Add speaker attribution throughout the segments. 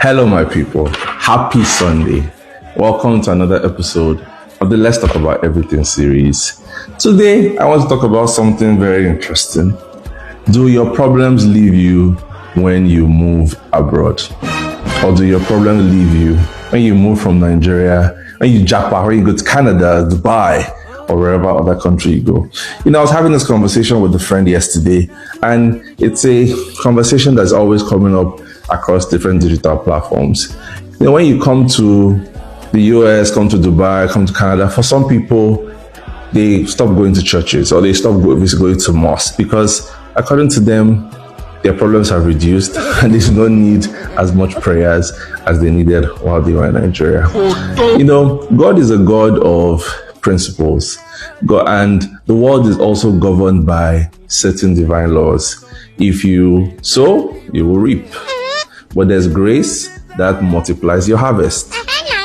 Speaker 1: Hello, my people. Happy Sunday. Welcome to another episode of the Let's Talk About Everything series. Today, I want to talk about something very interesting. Do your problems leave you when you move abroad? Or do your problems leave you when you move from Nigeria, when you Japa, when you go to Canada, Dubai, or wherever other country you go? I was having this conversation with a friend yesterday, and it's a conversation that's always coming up across different digital platforms. When you come to the US, come to Dubai, come to Canada, for some people, they stop going to churches or they stop going to mosques because, according to them, their problems have reduced and they don't need as much prayers as they needed while they were in Nigeria. God is a God of principles. And the world is also governed by certain divine laws. If you sow, you will reap. But there's grace that multiplies your harvest.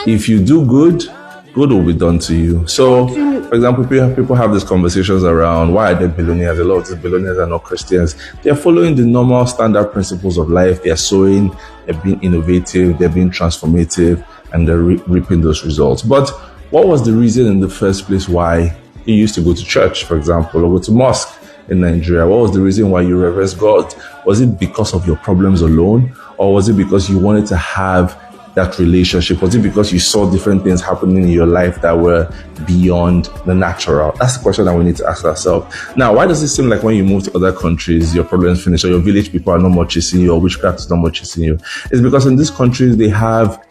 Speaker 1: If you do good, good will be done to you. So, for example, people have these conversations around why are they billionaires? A lot of these billionaires are not Christians. They're following the normal standard principles of life. They're sowing, they're being innovative, they're being transformative, and they're reaping those results. But what was the reason in the first place why you used to go to church, for example, or go to mosque in Nigeria? What was the reason why you reverence God? Was it because of your problems alone? Or was it because you wanted to have that relationship? Was it because you saw different things happening in your life that were beyond the natural? That's the question that we need to ask ourselves. Now, why does it seem like when you move to other countries, your problems finish, or your village people are no more chasing you, or witchcraft is no more chasing you? It's because in these countries, they have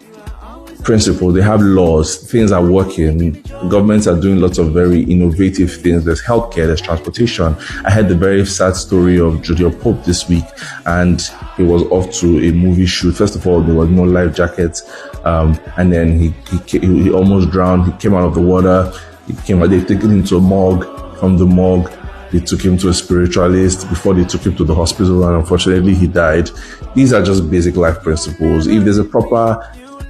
Speaker 1: principles, they have laws, things are working, governments are doing lots of very innovative things. There's healthcare, there's transportation. I heard the very sad story of Junior Pope this week, and he was off to a movie shoot. First of all, there was no life jackets, and then he almost drowned. He came out of the water. They've taken him to a morgue. From the morgue, they took him to a spiritualist before they took him to the hospital, and unfortunately he died. These are just basic life principles. If there's a proper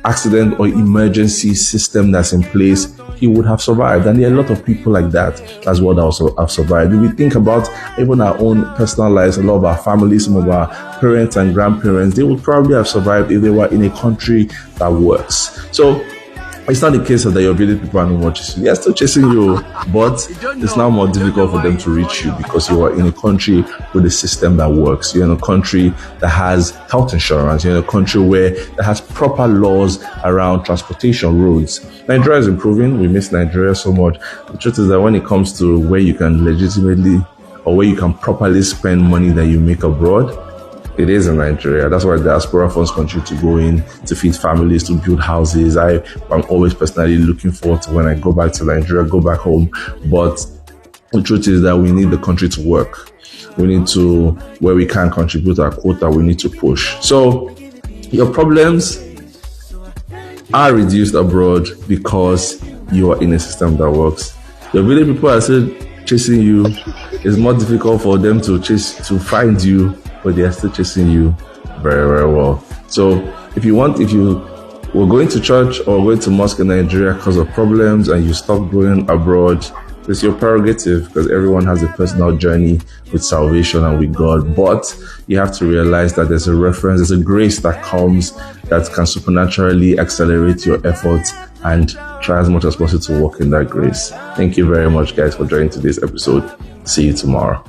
Speaker 1: accident or emergency system that's in place, he would have survived. And there are a lot of people like that as well that also have survived. If we think about even our own personal lives, a lot of our families, some of our parents and grandparents, they would probably have survived if they were in a country that works. So it's not the case that your village people are no more chasing you. They're still chasing you, but it's now more difficult for them to reach you because you are in a country with a system that works. You're in a country that has health insurance. You're in a country that has proper laws around transportation, roads. Nigeria is improving. We miss Nigeria so much. The truth is that when it comes to where you can legitimately or where you can properly spend money that you make abroad, it is in Nigeria. That's why diaspora funds continue to go in to feed families, to build houses. I'm always personally looking forward to when I go back to Nigeria, go back home. But the truth is that we need the country to work. We need to, where we can contribute our quota, we need to push. So your problems are reduced abroad because you are in a system that works. Your village people are still chasing you. It's more difficult for them to find you, but they are still chasing you very, very well. So if you were going to church or going to mosque in Nigeria because of problems and you stop going abroad, it's your prerogative because everyone has a personal journey with salvation and with God. But you have to realize that there's a reference, there's a grace that comes that can supernaturally accelerate your efforts, and try as much as possible to walk in that grace. Thank you very much, guys, for joining today's episode. See you tomorrow.